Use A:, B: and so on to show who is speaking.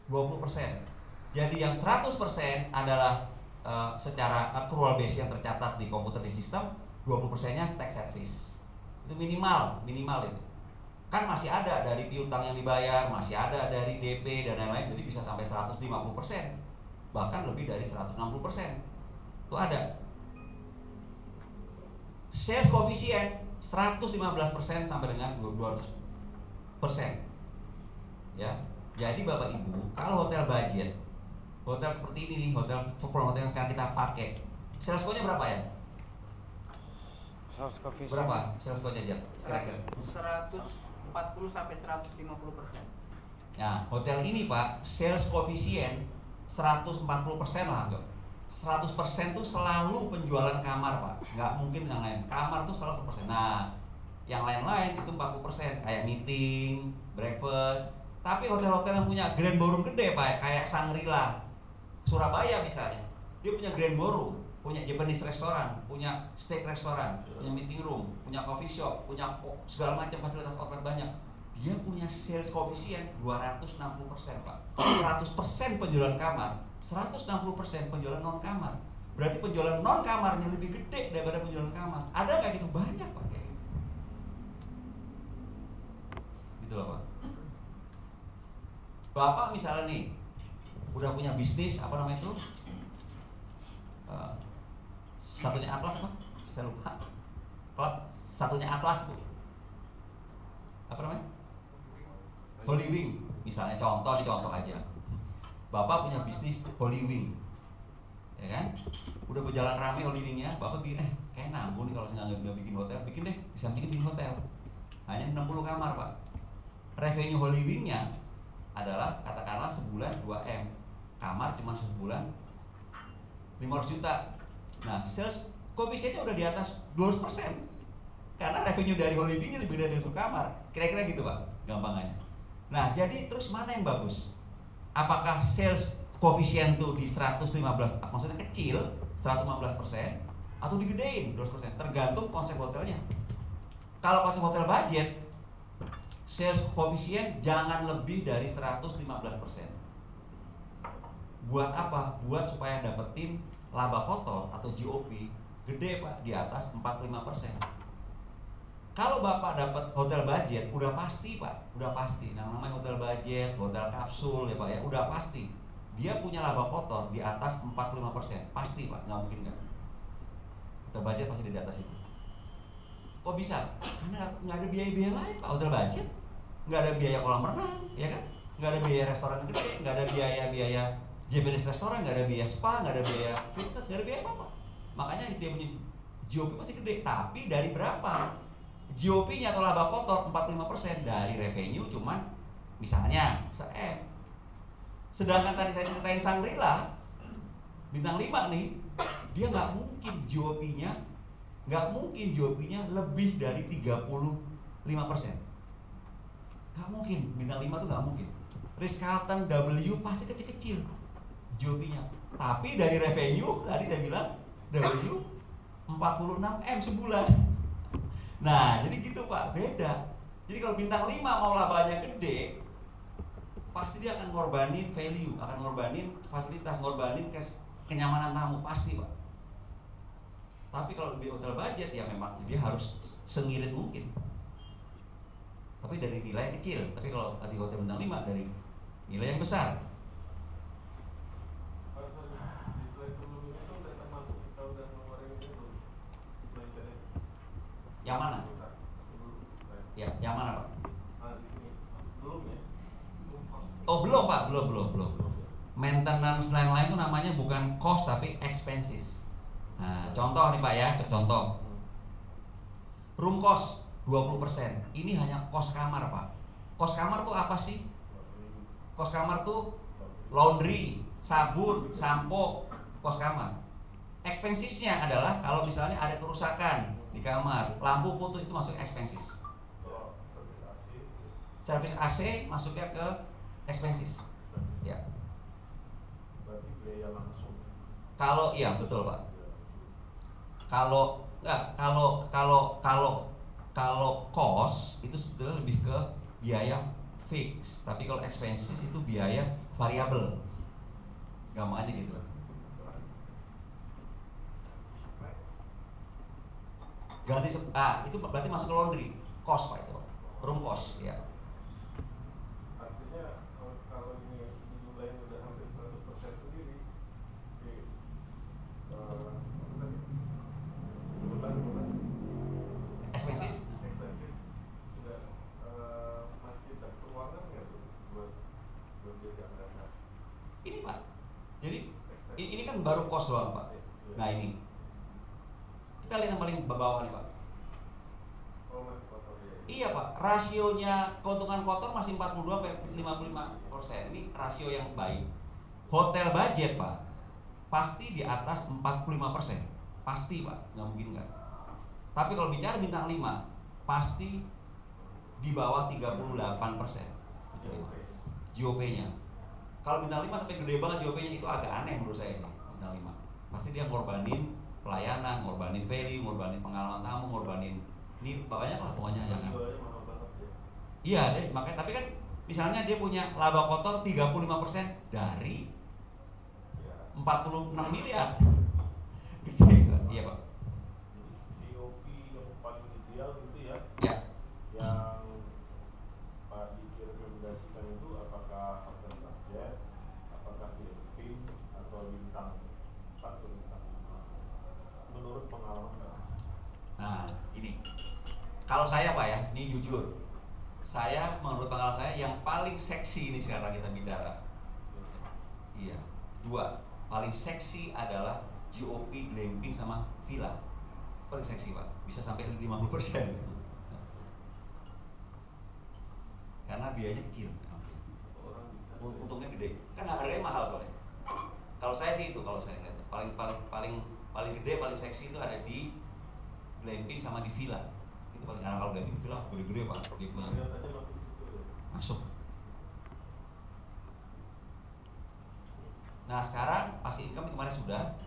A: 20%. Jadi yang 100% adalah secara accrual base yang tercatat di komputer di sistem, 20%-nya tax service. Itu minimal itu. Kan masih ada dari piutang yang dibayar, masih ada dari DP dan lain-lain, jadi bisa sampai 150%. Bahkan lebih dari 160%. Itu ada. Sales coefficient 115% sampai dengan 200%. Ya. Jadi Bapak Ibu, kalau hotel budget, hotel seperti ini nih, hotel yang sekarang kita pakai, sales score-nya berapa ya? Berapa sales score-nya aja? Kira-kira
B: 140 sampai 150%.
A: Nah, hotel ini Pak, sales coefficient 140% lah, enggak. 100% tuh selalu penjualan kamar Pak, nggak mungkin yang lain. Kamar tuh selalu 100%. Nah, yang lain-lain itu 40%, kayak meeting, breakfast. Tapi hotel-hotel yang punya grand ballroom gede Pak, kayak Shangri-La Surabaya misalnya, dia punya grand ballroom, punya Japanese restoran, punya steak restoran, punya meeting room, punya coffee shop, punya segala macam fasilitas outlet banyak. Dia punya sales coefficient 260% Pak. 100% penjualan kamar, 160% penjualan non kamar. Berarti penjualan non kamarnya lebih gede daripada penjualan kamar. Ada nggak gitu? Banyak Pak kayak gitu. Gitu loh Pak. Bapak misalnya nih udah punya bisnis apa namanya itu? Satunya Atlas apa? Saya lupa. Kalau satunya Atlas Bu. Apa namanya? Holy Wing. Misalnya contoh aja. Bapak punya bisnis Holy Wing. Ya kan? Udah berjalan rame Holy Wing-nya, Bapak bikin kayak nanggung nih kalau saya nggak bikin hotel, bikin deh, bisa bikin hotel. Hanya 60 kamar, Pak. Revenue Holy Wing-nya adalah katakanlah sebulan 2M. Kamar cuma sebulan 500 juta. Nah, sales koefisiennya udah di atas 200%. Karena revenue dari Holy Wing-nya lebih dari satu kamar. Kira-kira gitu, Pak, gampangannya. Nah, jadi terus mana yang bagus? Apakah sales koefisien tuh di 115, maksudnya kecil, 115%, atau digedein 200%? Tergantung konsep hotelnya. Kalau konsep hotel budget, sales koefisien jangan lebih dari 115%. Buat apa? Buat supaya dapetin laba kotor atau GOP gede Pak, di atas 45%. Kalau Bapak dapat hotel budget, udah pasti Pak, udah pasti. Nah, namanya hotel budget, hotel kapsul ya Pak ya, udah pasti. Dia punya laba kotor di atas 45%, pasti Pak, nggak mungkin nggak. Hotel budget pasti di atas itu. Kok bisa? Karena nggak ada biaya-biaya lain Pak, hotel budget. Nggak ada biaya kolam renang, ya kan? Nggak ada biaya restoran gede, nggak ada biaya Japanese restoran, nggak ada biaya spa, nggak ada biaya fitness, nggak ada biaya apa-apa. Makanya dia punya GOP pasti gede. Tapi dari berapa? GOP-nya atau laba kotor 45% dari revenue cuman misalnya se-M. Sedangkan tadi saya ceritain Shangri-La bintang 5 nih, dia nggak mungkin GOP-nya lebih dari 35%. Nggak mungkin, bintang 5 tuh nggak mungkin. Ritz-Carlton W pasti kecil-kecil GOP-nya. Tapi dari revenue tadi saya bilang W 46M sebulan. Nah, jadi gitu Pak, beda. Jadi kalau bintang 5 mau labanya gede, pasti dia akan ngorbanin value, akan ngorbanin fasilitas, ngorbanin kenyamanan tamu, pasti Pak. Tapi kalau di hotel budget ya memang dia harus sengirit mungkin. Tapi dari nilai kecil. Tapi kalau tadi hotel bintang 5 dari nilai yang besar. Yang mana? Ya, yang mana Pak?
C: Belum ya?
A: Oh belum Pak, belum. Maintenance lain-lain itu namanya bukan cost tapi expenses. Nah, contoh nih Pak ya, contoh. Room cost 20%. Ini hanya cost kamar Pak. Cost kamar tuh apa sih? Cost kamar tuh laundry, sabun, sampo, cost kamar. Expensesnya adalah kalau misalnya ada kerusakan di kamar, lampu putus, itu masuk expenses. Servis AC masuknya ke expenses. Ya.
C: Berarti biaya langsung.
A: Kalau iya betul Pak. Kalau cost itu sebetulnya lebih ke biaya fix, tapi kalau expenses itu biaya variabel. Gampang aja gitu. Ganti itu berarti masuk ke laundry, cost Pak itu, room cost ya.
C: Artinya kalau ini jumlahnya udah hampir 100% sendiri di
A: Expenses
C: sudah masih ada peluangan nggak tuh buat jaga dana?
A: ini Pak. Jadi ini kan baru cost doang Pak. Nah ini kita lihat yang paling bawah nih Pak.
C: Oh masih kotor ya?
A: Iya Pak, rasionya keuntungan kotor masih 42-55%. Ini rasio yang baik. Hotel budget Pak, pasti di atas 45%. Pasti Pak, nggak mungkin nggak. Tapi kalau bicara bintang 5, pasti di bawah 38%. GOP-nya. Kalau bintang 5 sampai gede banget GOP-nya, itu agak aneh menurut saya nih, bintang 5. Pasti dia ngorbanin pelayanan, ngorbanin value, ngorbanin pengalaman tamu, ngorbanin ini banyak lah pokoknya jangan. Iya deh, makanya tapi kan misalnya dia punya laba kotor 35% dari 46 miliar. Iya Pak.
C: COP yang paling ideal itu ya?
A: Ya.
C: Yang Pak Diki rekomendasikan itu apakah hotel budget, apakah glamping atau bintang 4 atau bintang 5? Menurut pengalaman Pak.
A: Nah, ini. Kalau saya Pak ya, ini jujur. Saya menurut pengalaman saya yang paling seksi ini sekarang kita bicara. Iya, 2. Paling seksi adalah GOP, glamping sama villa. Paling seksi Pak, bisa sampai 50%. Karena biayanya kecil. Untungnya gede. Kan harganya mahal soalnya. Kalau saya sih itu, kalau saya lihat paling gede, paling seksi itu ada di glamping sama di villa. Itu paling, karena kalau glamping villa gede-gede Pak, dia punya masuk. Nah sekarang pasti income kemarin sudah,